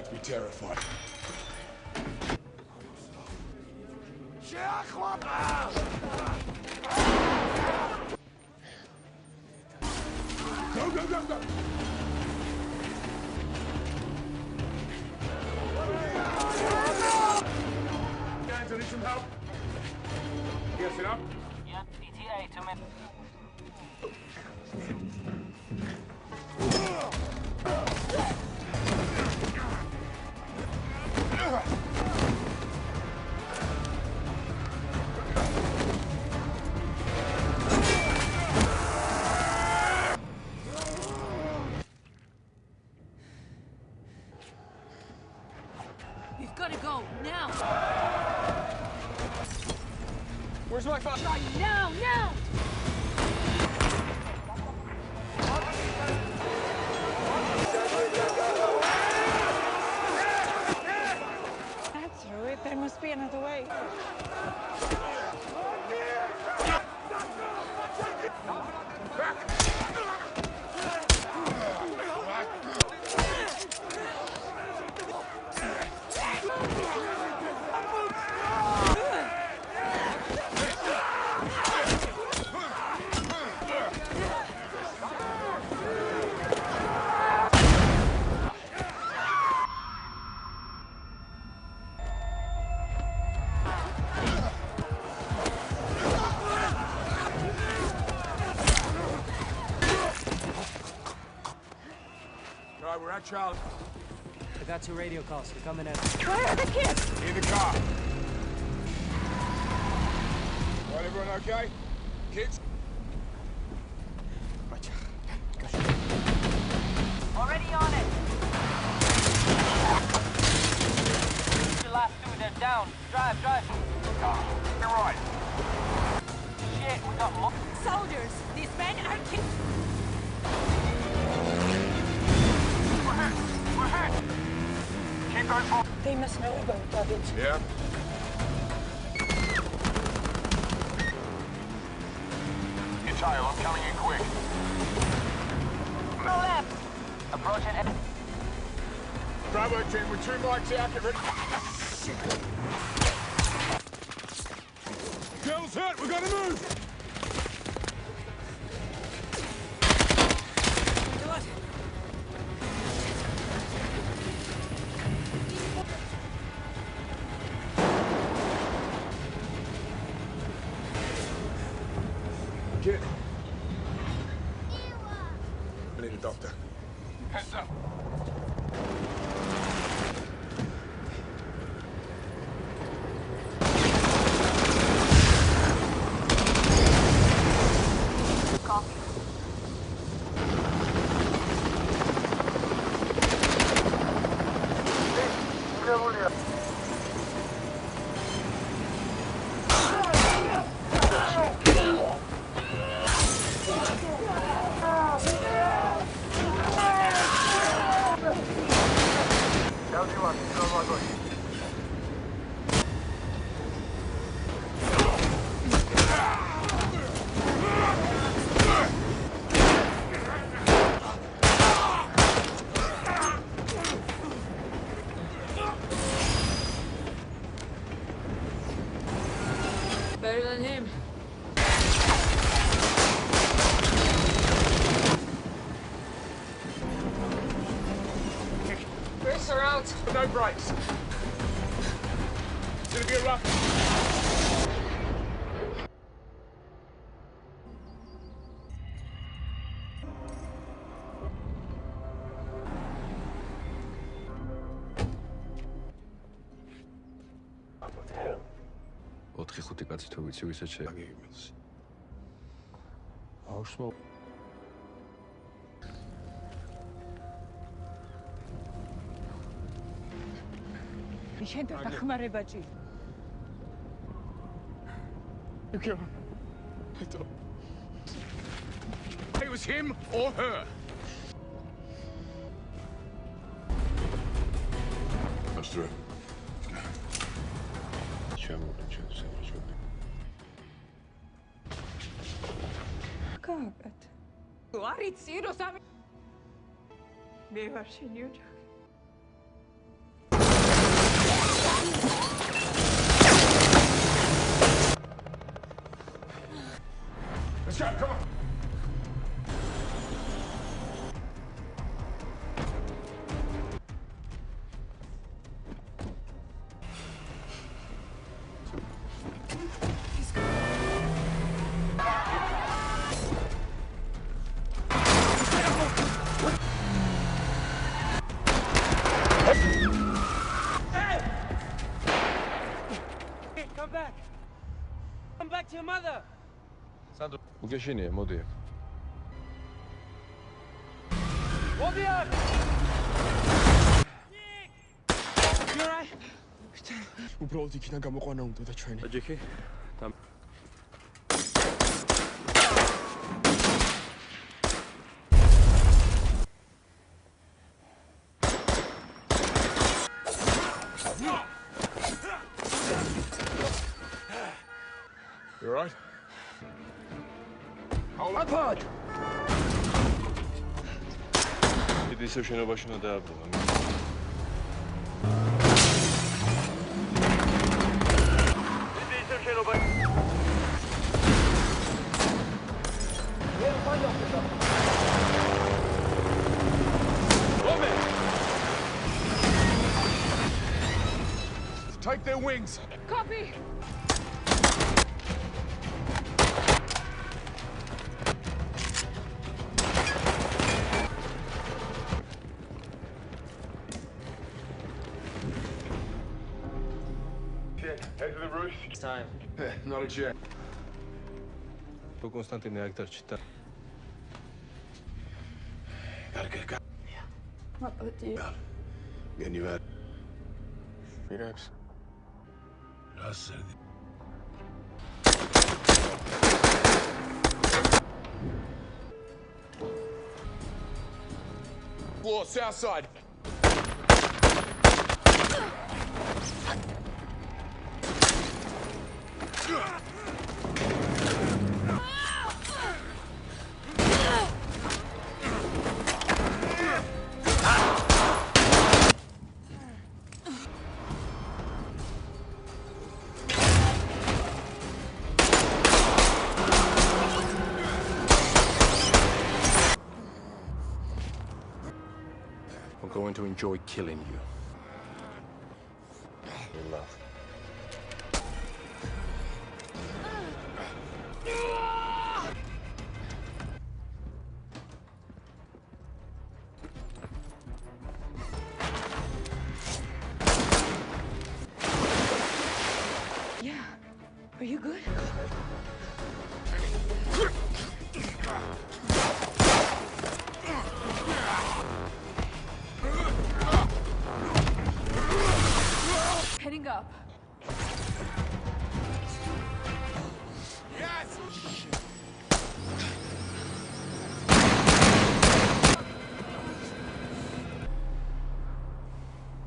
to be terrified. Go, go, go, go! Guys, I need some help. You guys sit up? Yeah, ETA, 2 minutes. We've got to go now. Where's my phone? Now, now! That's through it. There must be another way. Right, we're at Charlie. I got 2 radio calls. They're coming in. Where are the kids? In the car. Right, everyone okay? Kids? Right. Already on it. The last 2, they're down. Drive, drive. You're right. Shit, we got more. Soldiers, these men are We're hit! Keep going forward. They must know about David. Yeah? You Tyler, I'm coming in quick. Go left. Approaching. Bravo team, with 2 mics out, get ready. Girls hurt, we gotta move! Kid. I need a doctor. Heads up. Copy. better than him. Brakes are out. No brakes. It's gonna be a rough. ოთხი ხუთი კაცი თუ ვიცი ვისაც შეაგებინოს. ბავშვო. შენ დახმარება ჭირ. Okay. It was him or her. That's true. Kāpēc? Arī cīros ami. Bija var šī ņūčāk. Let's go, come on. Hey, come back! Come back to your mother! 산도 무게신이에요, 모두요. 어디야? You alright? 우리 어디 기난 감옥 안 나온다 트레이닝. 어저께 다 You alright? 아파. 이제 있어 შენობაში უნდა დააბრუნო. Take their wings. Copy. Head to the roof. It's time. Not a jet. 또 კონსტანტინე აქ დარჩით და Gotta get going. What about you? Getting you out. Relax. That's it. Floor, south side. I'm going to enjoy killing you. You love. Yeah. Are you good? Heading up. Yes!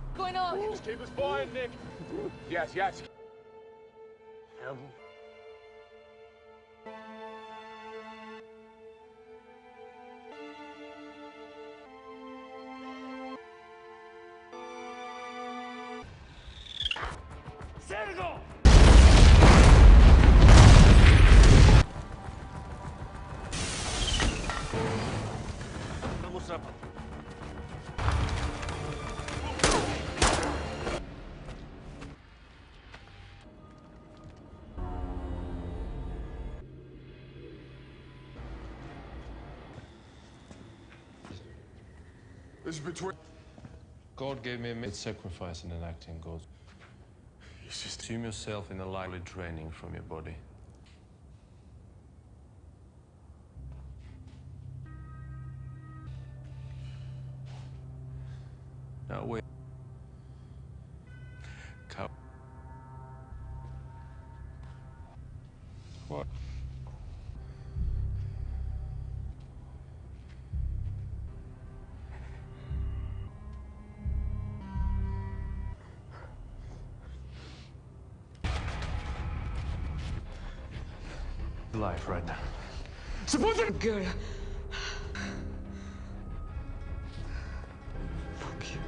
What's going on? Just keep us flying, Nick. Yes, yes. This is between. God gave me a mid-sacrifice in enacting God. It's just. Assume yourself in a lively draining from your body. Now wait. Cow. What? Life right now. Suppose it. Good. Fuck you.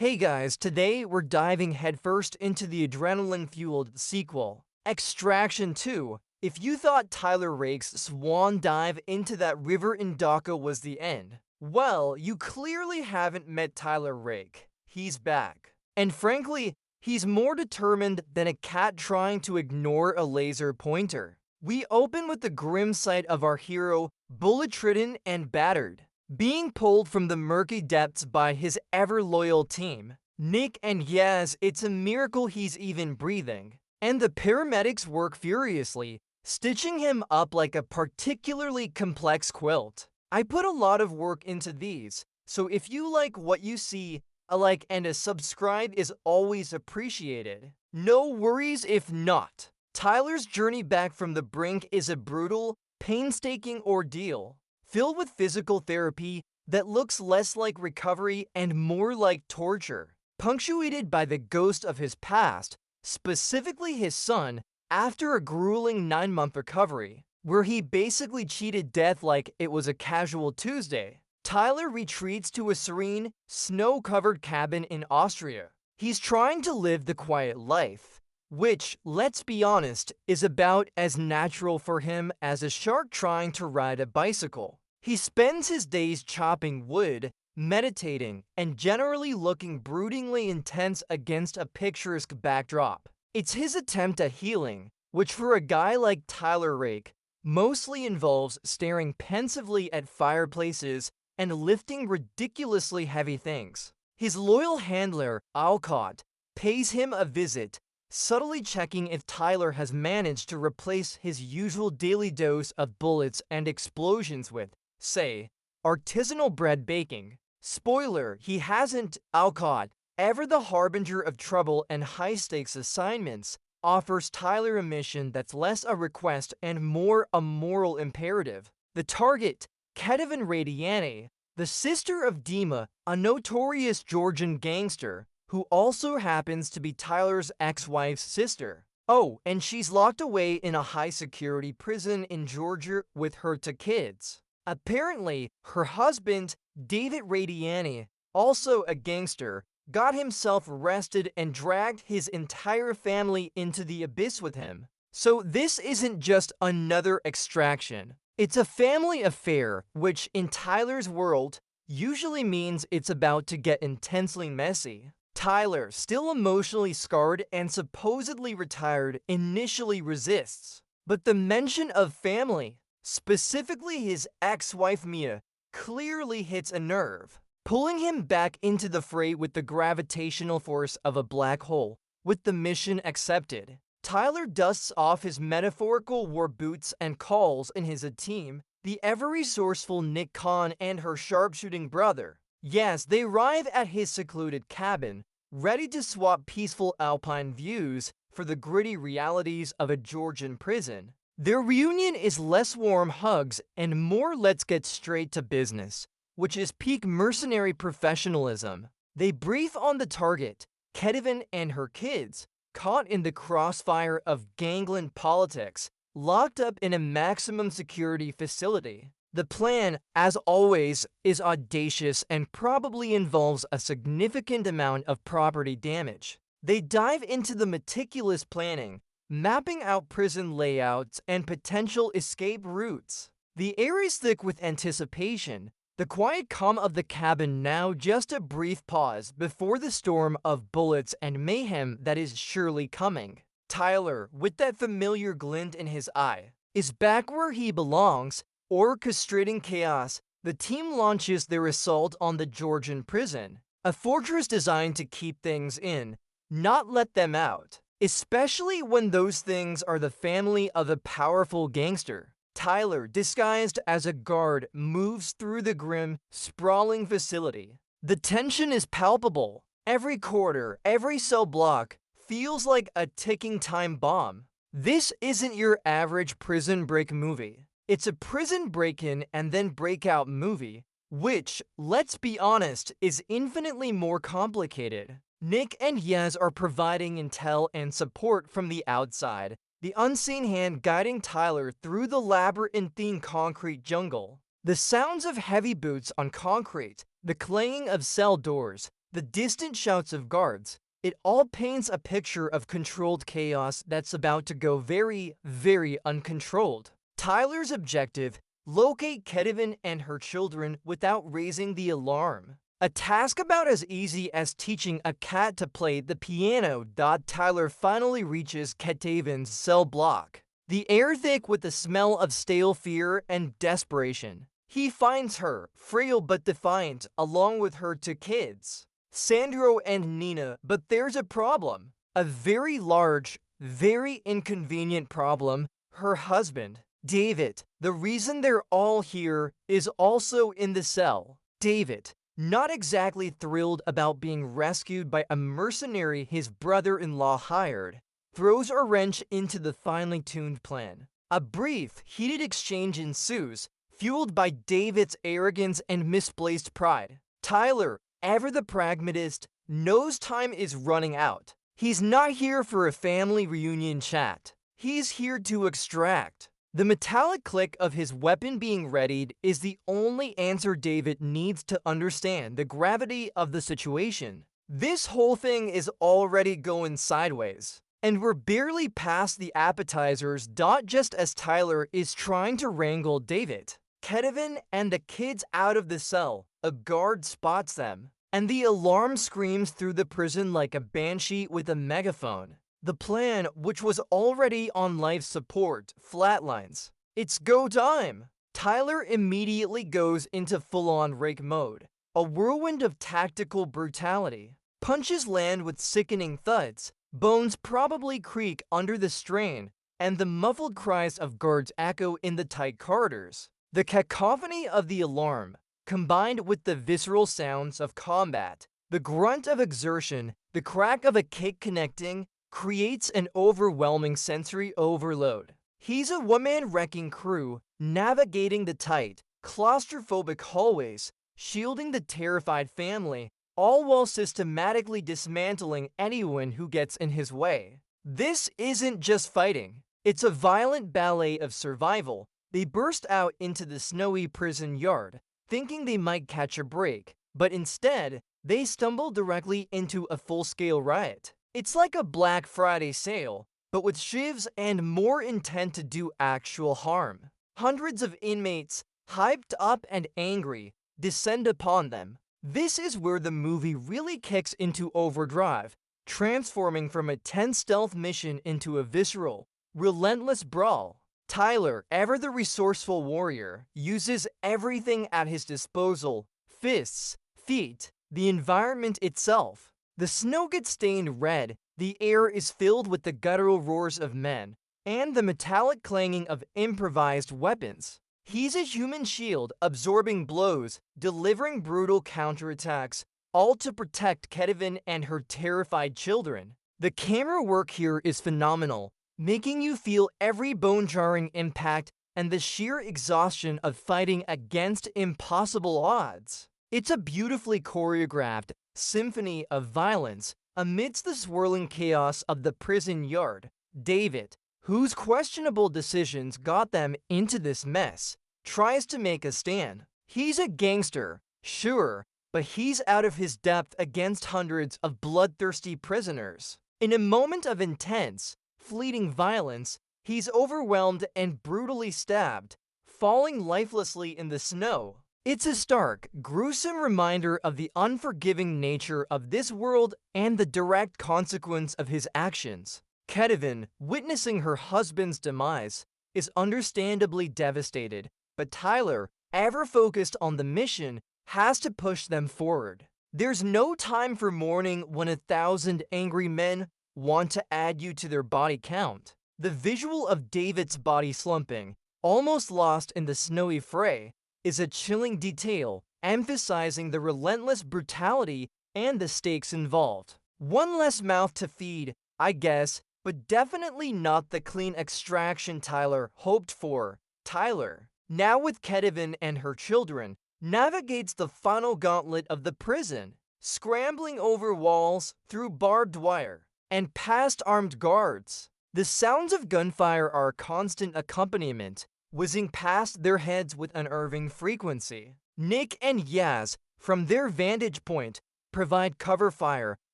Hey guys, today we're diving headfirst into the adrenaline-fueled sequel, Extraction 2. If you thought Tyler Rake's swan dive into that river in Dhaka was the end, well, you clearly haven't met Tyler Rake. He's back. And frankly, he's more determined than a cat trying to ignore a laser pointer. We open with the grim sight of our hero, bullet-ridden and battered, being pulled from the murky depths by his ever-loyal team. Nick and Yaz, it's a miracle he's even breathing. And the paramedics work furiously, stitching him up like a particularly complex quilt. I put a lot of work into these, so if you like what you see, a like and a subscribe is always appreciated. No worries if not. Tyler's journey back from the brink is a brutal, painstaking ordeal, filled with physical therapy that looks less like recovery and more like torture, punctuated by the ghost of his past, specifically his son, after a grueling 9-month recovery, where he basically cheated death like it was a casual Tuesday. Tyler retreats to a serene, snow-covered cabin in Austria. He's trying to live the quiet life, which, let's be honest, is about as natural for him as a shark trying to ride a bicycle. He spends his days chopping wood, meditating, and generally looking broodingly intense against a picturesque backdrop. It's his attempt at healing, which for a guy like Tyler Rake, mostly involves staring pensively at fireplaces and lifting ridiculously heavy things. His loyal handler, Alcott, pays him a visit, subtly checking if Tyler has managed to replace his usual daily dose of bullets and explosions with, say, artisanal bread baking. Spoiler, he hasn't. Alcott, ever the harbinger of trouble and high-stakes assignments, offers Tyler a mission that's less a request and more a moral imperative. The target, Ketivan Radiani, the sister of Dima, a notorious Georgian gangster, who also happens to be Tyler's ex-wife's sister. Oh, and she's locked away in a high-security prison in Georgia with her two kids. Apparently, her husband, David Radiani, also a gangster, got himself arrested and dragged his entire family into the abyss with him. So this isn't just another extraction. It's a family affair, which in Tyler's world usually means it's about to get intensely messy. Tyler, still emotionally scarred and supposedly retired, initially resists. But the mention of family, specifically his ex-wife Mia, clearly hits a nerve, pulling him back into the fray with the gravitational force of a black hole. With the mission accepted, Tyler dusts off his metaphorical war boots and calls in his team, the ever-resourceful Nick Khan and her sharpshooting brother. Yes, they arrive at his secluded cabin, ready to swap peaceful alpine views for the gritty realities of a Georgian prison. Their reunion is less warm hugs and more let's get straight to business, which is peak mercenary professionalism. They brief on the target, Ketivan and her kids, caught in the crossfire of gangland politics, locked up in a maximum security facility. The plan, as always, is audacious and probably involves a significant amount of property damage. They dive into the meticulous planning, mapping out prison layouts and potential escape routes. The air is thick with anticipation, the quiet calm of the cabin now just a brief pause before the storm of bullets and mayhem that is surely coming. Tyler, with that familiar glint in his eye, is back where he belongs, orchestrating chaos. The team launches their assault on the Georgian prison, a fortress designed to keep things in, not let them out, especially when those things are the family of a powerful gangster. Tyler, disguised as a guard, moves through the grim, sprawling facility. The tension is palpable. Every corridor, every cell block feels like a ticking time bomb. This isn't your average prison break movie. It's a prison break-in and then breakout movie, which, let's be honest, is infinitely more complicated. Nick and Yaz are providing intel and support from the outside, the unseen hand guiding Tyler through the labyrinthine concrete jungle. The sounds of heavy boots on concrete, the clanging of cell doors, the distant shouts of guards. It all paints a picture of controlled chaos that's about to go very, very uncontrolled. Tyler's objective: locate Kevin and her children without raising the alarm. A task about as easy as teaching a cat to play the piano. Tyler finally reaches Kevin's cell block. The air thick with the smell of stale fear and desperation. He finds her, frail but defiant, along with her two kids, Sandro and Nina. But there's a problem. A very large, very inconvenient problem. Her husband, David, the reason they're all here, is also in the cell. David, not exactly thrilled about being rescued by a mercenary his brother-in-law hired, throws a wrench into the finely tuned plan. A brief, heated exchange ensues, fueled by David's arrogance and misplaced pride. Tyler, ever the pragmatist, knows time is running out. He's not here for a family reunion chat. He's here to extract. The metallic click of his weapon being readied is the only answer David needs to understand the gravity of the situation. This whole thing is already going sideways, and we're barely past the appetizers. Just as Tyler is trying to wrangle David, Kevin, and the kids out of the cell, a guard spots them, and the alarm screams through the prison like a banshee with a megaphone. The plan, which was already on life support, flatlines. It's go time! Tyler immediately goes into full-on Rake mode, a whirlwind of tactical brutality. Punches land with sickening thuds, bones probably creak under the strain, and the muffled cries of guards echo in the tight corridors. The cacophony of the alarm, combined with the visceral sounds of combat, the grunt of exertion, the crack of a kick connecting, creates an overwhelming sensory overload. He's a one-man wrecking crew, navigating the tight, claustrophobic hallways, shielding the terrified family, all while systematically dismantling anyone who gets in his way. This isn't just fighting. It's a violent ballet of survival. They burst out into the snowy prison yard, thinking they might catch a break, but instead, they stumble directly into a full-scale riot. It's like a Black Friday sale, but with shivs and more intent to do actual harm. Hundreds of inmates, hyped up and angry, descend upon them. This is where the movie really kicks into overdrive, transforming from a tense stealth mission into a visceral, relentless brawl. Tyler, ever the resourceful warrior, uses everything at his disposal: fists, feet, the environment itself. The snow gets stained red, the air is filled with the guttural roars of men, and the metallic clanging of improvised weapons. He's a human shield, absorbing blows, delivering brutal counterattacks, all to protect Kevin and her terrified children. The camera work here is phenomenal, making you feel every bone-jarring impact and the sheer exhaustion of fighting against impossible odds. It's a beautifully choreographed symphony of violence amidst the swirling chaos of the prison yard. David, whose questionable decisions got them into this mess, tries to make a stand. He's a gangster, sure, but he's out of his depth against hundreds of bloodthirsty prisoners. In a moment of intense, fleeting violence, he's overwhelmed and brutally stabbed, falling lifelessly in the snow. It's a stark, gruesome reminder of the unforgiving nature of this world and the direct consequence of his actions. Kevin, witnessing her husband's demise, is understandably devastated, but Tyler, ever focused on the mission, has to push them forward. There's no time for mourning when 1,000 angry men want to add you to their body count. The visual of David's body slumping, almost lost in the snowy fray, is a chilling detail, emphasizing the relentless brutality and the stakes involved. One less mouth to feed, I guess, but definitely not the clean extraction Tyler hoped for. Tyler, now with Kevin and her children, navigates the final gauntlet of the prison, scrambling over walls, through barbed wire, and past armed guards. The sounds of gunfire are a constant accompaniment, whizzing past their heads with unnerving frequency. Nick and Yaz, from their vantage point, provide cover fire,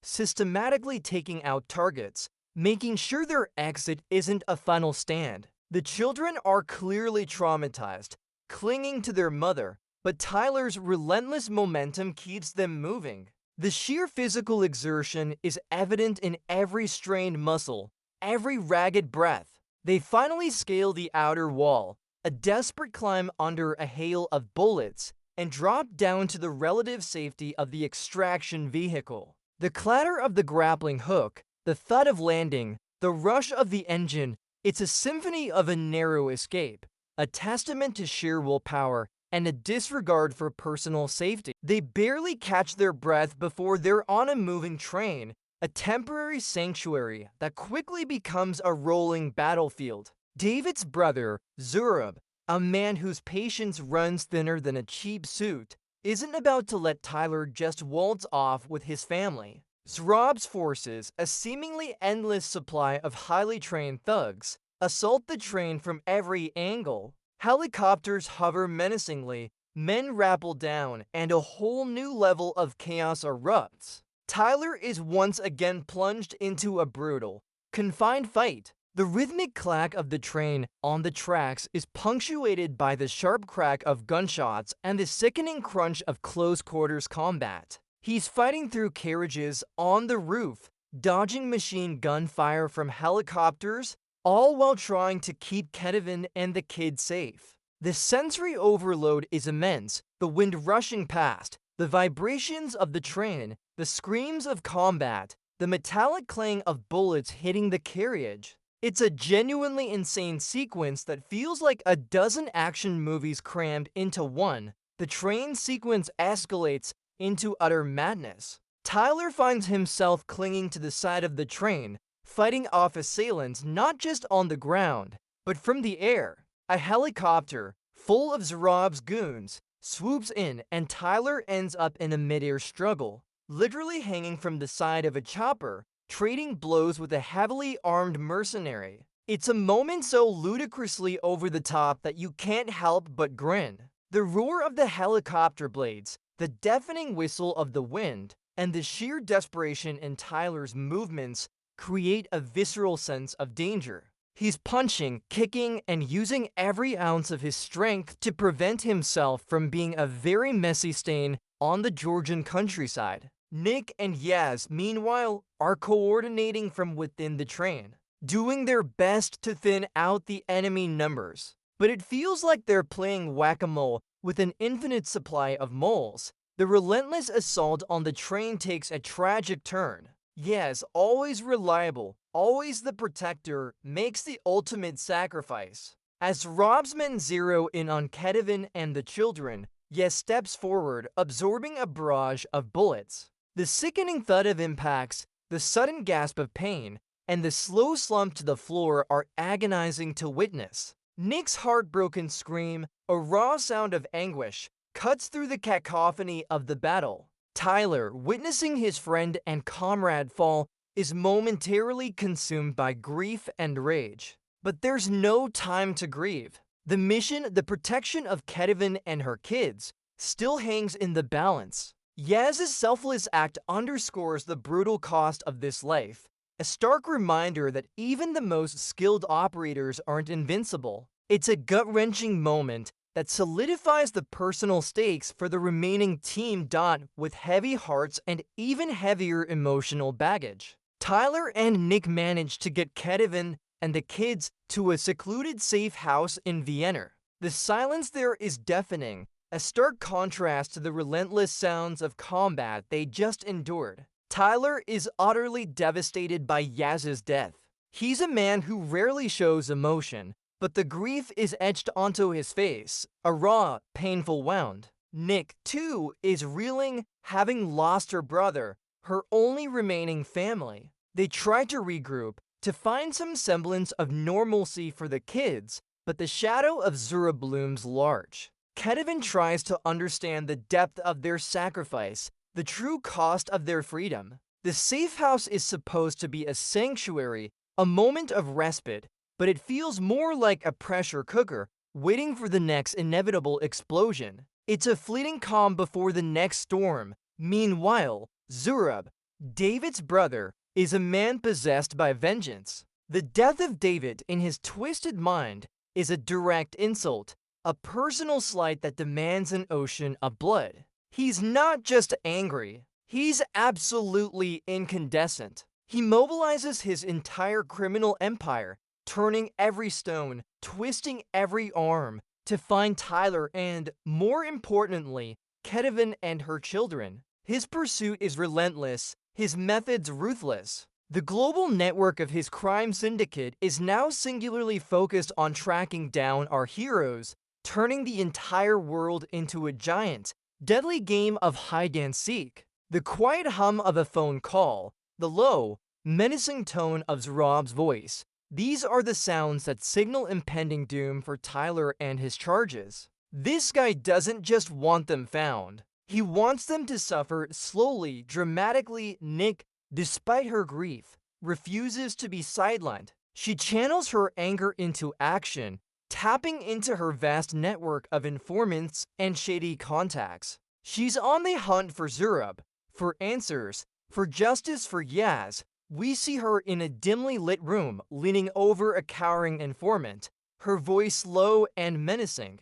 systematically taking out targets, making sure their exit isn't a final stand. The children are clearly traumatized, clinging to their mother, but Tyler's relentless momentum keeps them moving. The sheer physical exertion is evident in every strained muscle, every ragged breath. They finally scale the outer wall, a desperate climb under a hail of bullets, and drop down to the relative safety of the extraction vehicle. The clatter of the grappling hook, the thud of landing, the rush of the engine, it's a symphony of a narrow escape, a testament to sheer willpower and a disregard for personal safety. They barely catch their breath before they're on a moving train, a temporary sanctuary that quickly becomes a rolling battlefield. David's brother, Zurab, a man whose patience runs thinner than a cheap suit, isn't about to let Tyler just waltz off with his family. Zurab's forces, a seemingly endless supply of highly trained thugs, assault the train from every angle. Helicopters hover menacingly, men rappel down, and a whole new level of chaos erupts. Tyler is once again plunged into a brutal, confined fight. The rhythmic clack of the train on the tracks is punctuated by the sharp crack of gunshots and the sickening crunch of close-quarters combat. He's fighting through carriages, on the roof, dodging machine gun fire from helicopters, all while trying to keep Kevin and the kids safe. The sensory overload is immense, the wind rushing past, the vibrations of the train, the screams of combat, the metallic clang of bullets hitting the carriage. It's a genuinely insane sequence that feels like a dozen action movies crammed into one. The train sequence escalates into utter madness. Tyler finds himself clinging to the side of the train, fighting off assailants not just on the ground, but from the air. A helicopter, full of Zurab's goons, swoops in and Tyler ends up in a mid-air struggle, literally hanging from the side of a chopper, trading blows with a heavily armed mercenary. It's a moment so ludicrously over the top that you can't help but grin. The roar of the helicopter blades, the deafening whistle of the wind, and the sheer desperation in Tyler's movements create a visceral sense of danger. He's punching, kicking, and using every ounce of his strength to prevent himself from being a very messy stain on the Georgian countryside. Nick and Yaz, meanwhile, are coordinating from within the train, doing their best to thin out the enemy numbers. But it feels like they're playing whack-a-mole with an infinite supply of moles. The relentless assault on the train takes a tragic turn. Yes, always reliable, always the protector, makes the ultimate sacrifice. As Rob's men zero in on Kevin and the children, Yes steps forward, absorbing a barrage of bullets. The sickening thud of impacts, the sudden gasp of pain, and the slow slump to the floor are agonizing to witness. Nick's heartbroken scream, a raw sound of anguish, cuts through the cacophony of the battle. Tyler, witnessing his friend and comrade fall, is momentarily consumed by grief and rage. But there's no time to grieve. The mission, the protection of Kevin and her kids, still hangs in the balance. Yaz's selfless act underscores the brutal cost of this life, a stark reminder that even the most skilled operators aren't invincible. It's a gut-wrenching moment that solidifies the personal stakes for the remaining team with heavy hearts and even heavier emotional baggage. Tyler and Nick manage to get Kevin and the kids to a secluded safe house in Vienna. The silence there is deafening, a stark contrast to the relentless sounds of combat they just endured. Tyler is utterly devastated by Yaz's death. He's a man who rarely shows emotion, but the grief is etched onto his face, a raw, painful wound. Nick, too, is reeling, having lost her brother, her only remaining family. They try to regroup, to find some semblance of normalcy for the kids, but the shadow of Zura looms large. Kevin tries to understand the depth of their sacrifice, the true cost of their freedom. The safe house is supposed to be a sanctuary, a moment of respite, but it feels more like a pressure cooker, waiting for the next inevitable explosion. It's a fleeting calm before the next storm. Meanwhile, Zurab, David's brother, is a man possessed by vengeance. The death of David in his twisted mind is a direct insult, a personal slight that demands an ocean of blood. He's not just angry, he's absolutely incandescent. He mobilizes his entire criminal empire, turning every stone, twisting every arm, to find Tyler and, more importantly, Ketavan and her children. His pursuit is relentless, his methods ruthless. The global network of his crime syndicate is now singularly focused on tracking down our heroes, turning the entire world into a giant, deadly game of hide-and-seek. The quiet hum of a phone call, the low, menacing tone of Zurab's voice, these are the sounds that signal impending doom for Tyler and his charges. This guy doesn't just want them found. He wants them to suffer slowly, dramatically. Nick, despite her grief, refuses to be sidelined. She channels her anger into action, tapping into her vast network of informants and shady contacts. She's on the hunt for Zurab, for answers, for justice for Yaz. We see her in a dimly lit room, leaning over a cowering informant, her voice low and menacing,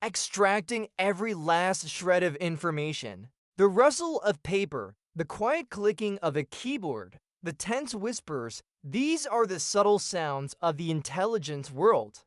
extracting every last shred of information. The rustle of paper, the quiet clicking of a keyboard, the tense whispers, these are the subtle sounds of the intelligence world.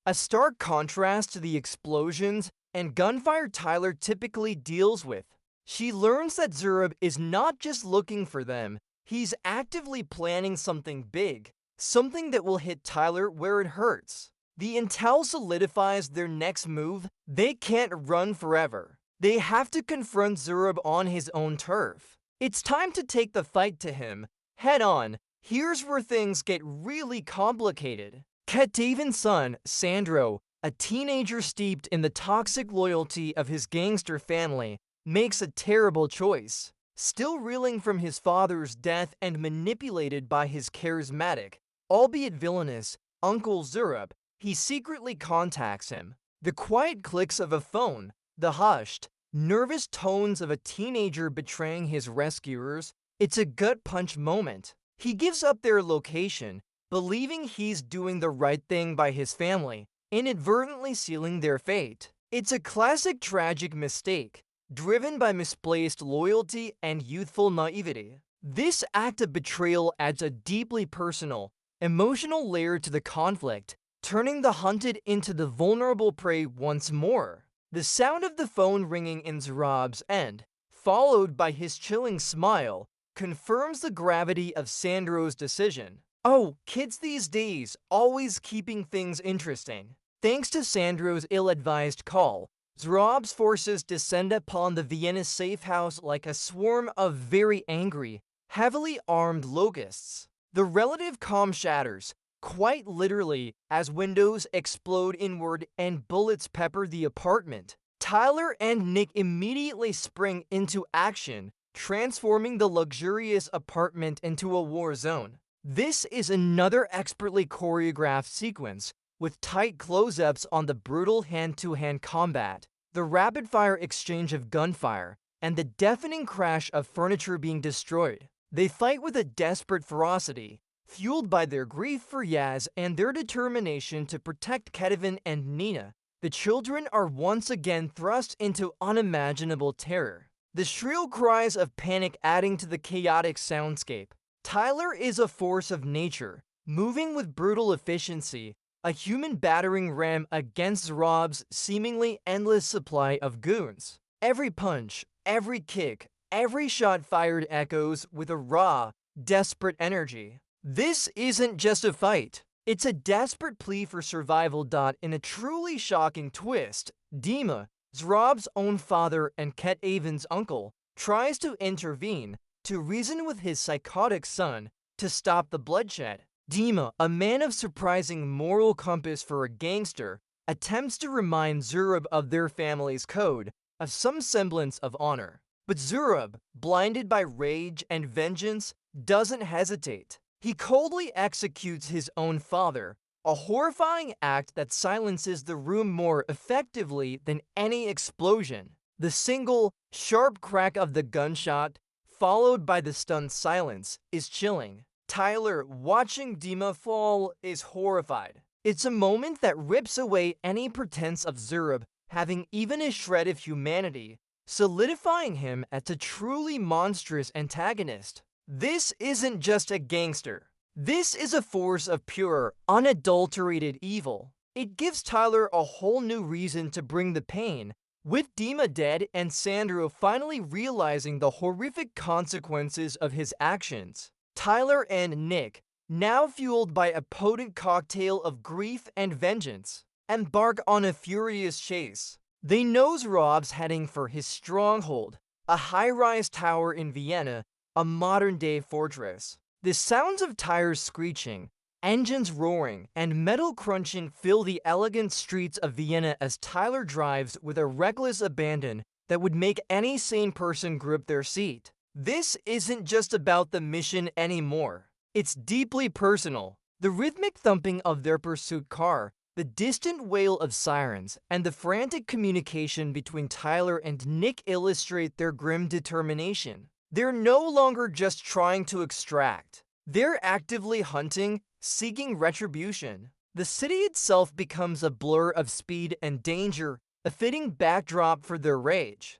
A stark contrast to the explosions and gunfire Tyler typically deals with. She learns that Zurab is not just looking for them, he's actively planning something big, something that will hit Tyler where it hurts. The intel solidifies their next move. They can't run forever. They have to confront Zurab on his own turf. It's time to take the fight to him, head on. Here's where things get really complicated. Ketavan's son, Sandro, a teenager steeped in the toxic loyalty of his gangster family, makes a terrible choice. Still reeling from his father's death and manipulated by his charismatic, albeit villainous, Uncle Zurab, he secretly contacts him. The quiet clicks of a phone, the hushed, nervous tones of a teenager betraying his rescuers, it's a gut-punch moment. He gives up their location, believing he's doing the right thing by his family, inadvertently sealing their fate. It's a classic tragic mistake, driven by misplaced loyalty and youthful naivety. This act of betrayal adds a deeply personal, emotional layer to the conflict, turning the hunted into the vulnerable prey once more. The sound of the phone ringing in Zurab's end, followed by his chilling smile, confirms the gravity of Sandro's decision. Oh, kids these days, always keeping things interesting. Thanks to Sandro's ill-advised call, Zurab's forces descend upon the Vienna safe house like a swarm of very angry, heavily armed locusts. The relative calm shatters, quite literally, as windows explode inward and bullets pepper the apartment. Tyler and Nick immediately spring into action, transforming the luxurious apartment into a war zone. This is another expertly choreographed sequence, with tight close-ups on the brutal hand-to-hand combat, the rapid-fire exchange of gunfire, and the deafening crash of furniture being destroyed. They fight with a desperate ferocity, fueled by their grief for Yaz and their determination to protect Ketavan and Nina. The children are once again thrust into unimaginable terror, the shrill cries of panic adding to the chaotic soundscape. Tyler is a force of nature, moving with brutal efficiency, a human battering ram against Zurab's seemingly endless supply of goons. Every punch, every kick, every shot fired echoes with a raw, desperate energy. This isn't just a fight. It's a desperate plea for survival. In a truly shocking twist, Dima, Zurab's own father and Ketavan's uncle, tries to intervene, to reason with his psychotic son, to stop the bloodshed. Dima, a man of surprising moral compass for a gangster, attempts to remind Zurab of their family's code, of some semblance of honor. But Zurab, blinded by rage and vengeance, doesn't hesitate. He coldly executes his own father, a horrifying act that silences the room more effectively than any explosion. The single, sharp crack of the gunshot, followed by the stunned silence, is chilling. Tyler, watching Dima fall, is horrified. It's a moment that rips away any pretense of Zurab having even a shred of humanity, solidifying him as a truly monstrous antagonist. This isn't just a gangster. This is a force of pure, unadulterated evil. It gives Tyler a whole new reason to bring the pain, with Dima dead and Sandro finally realizing the horrific consequences of his actions. Tyler and Nick, now fueled by a potent cocktail of grief and vengeance, embark on a furious chase. They know Rob's heading for his stronghold, a high-rise tower in Vienna, a modern-day fortress. The sounds of tires screeching, engines roaring, and metal crunching fill the elegant streets of Vienna as Tyler drives with a reckless abandon that would make any sane person grip their seat. This isn't just about the mission anymore. It's deeply personal. The rhythmic thumping of their pursuit car, the distant wail of sirens, and the frantic communication between Tyler and Nick illustrate their grim determination. They're no longer just trying to extract. They're actively hunting, seeking retribution. The city itself becomes a blur of speed and danger, a fitting backdrop for their rage.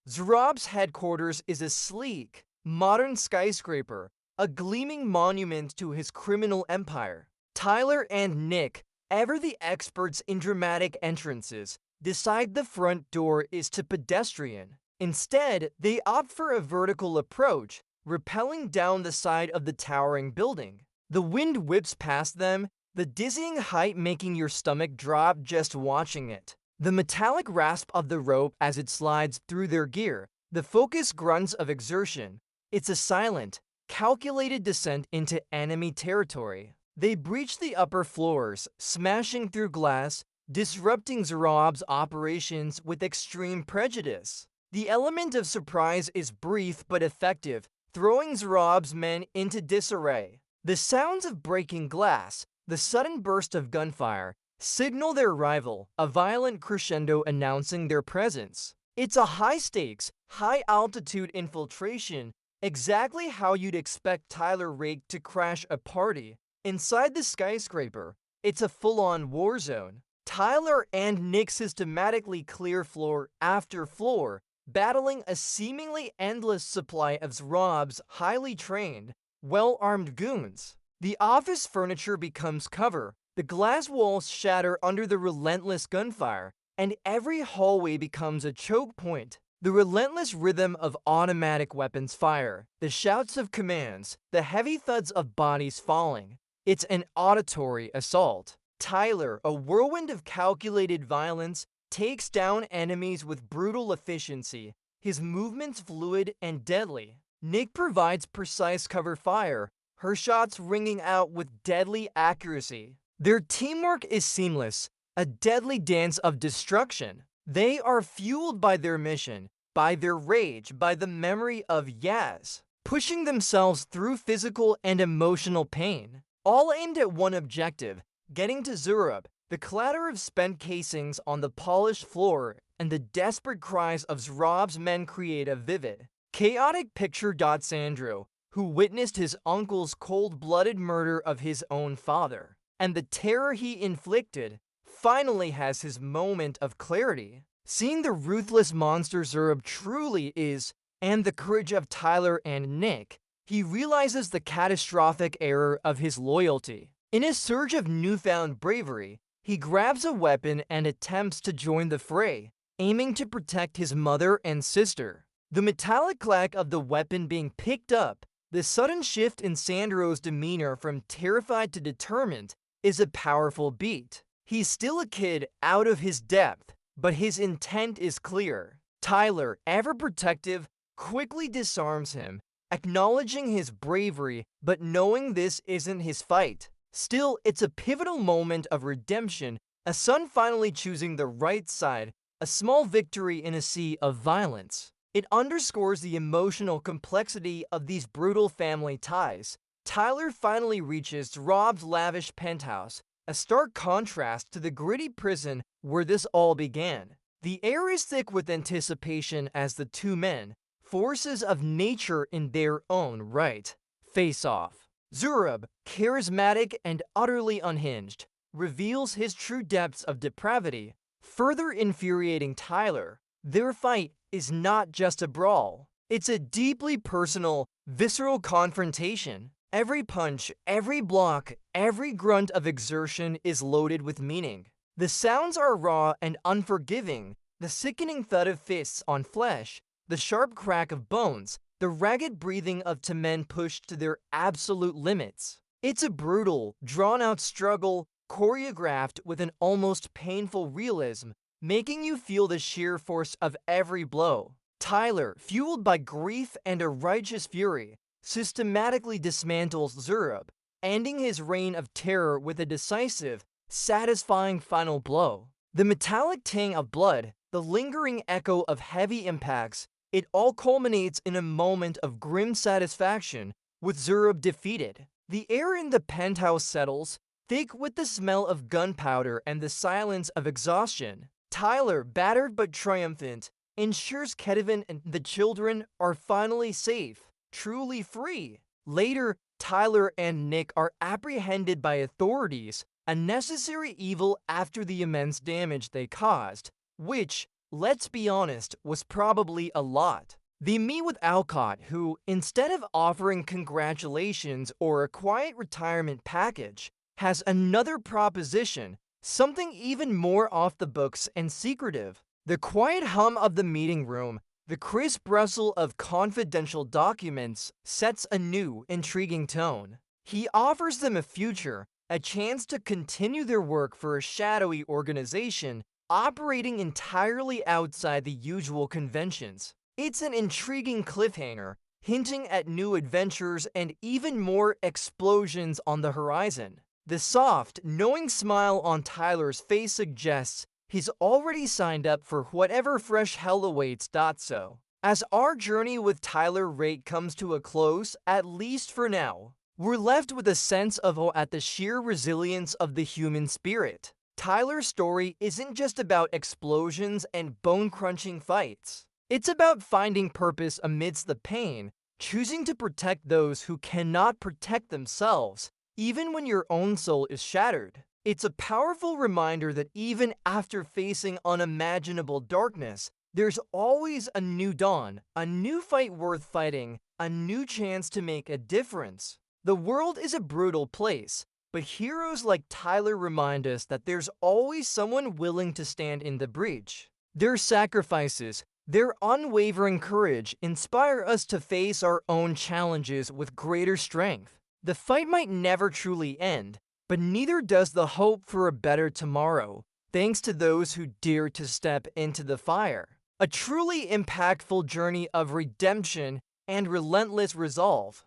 Zurab's headquarters is a sleek, modern skyscraper, a gleaming monument to his criminal empire. Tyler and Nick, ever the experts in dramatic entrances, decide the front door is to pedestrian. Instead, they opt for a vertical approach, rappelling down the side of the towering building. The wind whips past them, the dizzying height making your stomach drop just watching it. The metallic rasp of the rope as it slides through their gear, the focused grunts of exertion. It's a silent, calculated descent into enemy territory. They breach the upper floors, smashing through glass, disrupting Zurab's operations with extreme prejudice. The element of surprise is brief but effective, throwing Zurab's men into disarray. The sounds of breaking glass, the sudden burst of gunfire, signal their arrival, a violent crescendo announcing their presence. It's a high-stakes, high-altitude infiltration, exactly how you'd expect Tyler Rake to crash a party. Inside the skyscraper, it's a full-on war zone. Tyler and Nick systematically clear floor after floor, battling a seemingly endless supply of Zurab's highly trained, well-armed goons. The office furniture becomes cover, the glass walls shatter under the relentless gunfire, and every hallway becomes a choke point. The relentless rhythm of automatic weapons fire, the shouts of commands, the heavy thuds of bodies falling. It's an auditory assault. Tyler, a whirlwind of calculated violence, takes down enemies with brutal efficiency, his movements fluid and deadly. Nick provides precise cover fire, her shots ringing out with deadly accuracy. Their teamwork is seamless, a deadly dance of destruction. They are fueled by their mission, by their rage, by the memory of Yaz, pushing themselves through physical and emotional pain, all aimed at one objective, getting to Zurab. The clatter of spent casings on the polished floor and the desperate cries of Zurab's men create a vivid, chaotic picture. Sandro, who witnessed his uncle's cold-blooded murder of his own father, and the terror he inflicted, finally has his moment of clarity. Seeing the ruthless monster Zurab truly is, and the courage of Tyler and Nick, he realizes the catastrophic error of his loyalty. In a surge of newfound bravery, he grabs a weapon and attempts to join the fray, aiming to protect his mother and sister. The metallic clack of the weapon being picked up, the sudden shift in Sandro's demeanor from terrified to determined, is a powerful beat. He's still a kid out of his depth, but his intent is clear. Tyler, ever protective, quickly disarms him, acknowledging his bravery but knowing this isn't his fight. Still, it's a pivotal moment of redemption, a son finally choosing the right side, a small victory in a sea of violence. It underscores the emotional complexity of these brutal family ties. Tyler finally reaches Rob's lavish penthouse, a stark contrast to the gritty prison where this all began. The air is thick with anticipation as the two men, forces of nature in their own right. Face Off. Zurab, charismatic and utterly unhinged, reveals his true depths of depravity, further infuriating Tyler. Their fight is not just a brawl. It's a deeply personal, visceral confrontation. Every punch, every block, every grunt of exertion is loaded with meaning. The sounds are raw and unforgiving, the sickening thud of fists on flesh, the sharp crack of bones, the ragged breathing of two men pushed to their absolute limits. It's a brutal, drawn-out struggle, choreographed with an almost painful realism, making you feel the sheer force of every blow. Tyler, fueled by grief and a righteous fury, systematically dismantles Zurab, ending his reign of terror with a decisive, satisfying final blow. The metallic tang of blood, the lingering echo of heavy impacts, it all culminates in a moment of grim satisfaction with Zurab defeated. The air in the penthouse settles, thick with the smell of gunpowder and the silence of exhaustion. Tyler, battered but triumphant, ensures Kevin and the children are finally safe, truly free. Later, Tyler and Nick are apprehended by authorities, a necessary evil after the immense damage they caused, which, let's be honest, was probably a lot. They meet with Alcott, who, instead of offering congratulations or a quiet retirement package, has another proposition, something even more off the books and secretive. The quiet hum of the meeting room, the crisp rustle of confidential documents, sets a new, intriguing tone. He offers them a future, a chance to continue their work for a shadowy organization operating entirely outside the usual conventions. It's an intriguing cliffhanger, hinting at new adventures and even more explosions on the horizon. The soft, knowing smile on Tyler's face suggests he's already signed up for whatever fresh hell awaits. So, as our journey with Tyler Rake comes to a close, at least for now, we're left with a sense of awe at the sheer resilience of the human spirit. Tyler's story isn't just about explosions and bone-crunching fights. It's about finding purpose amidst the pain, choosing to protect those who cannot protect themselves, even when your own soul is shattered. It's a powerful reminder that even after facing unimaginable darkness, there's always a new dawn, a new fight worth fighting, a new chance to make a difference. The world is a brutal place, but heroes like Tyler remind us that there's always someone willing to stand in the breach. Their sacrifices, their unwavering courage inspire us to face our own challenges with greater strength. The fight might never truly end, but neither does the hope for a better tomorrow, thanks to those who dare to step into the fire. A truly impactful journey of redemption and relentless resolve.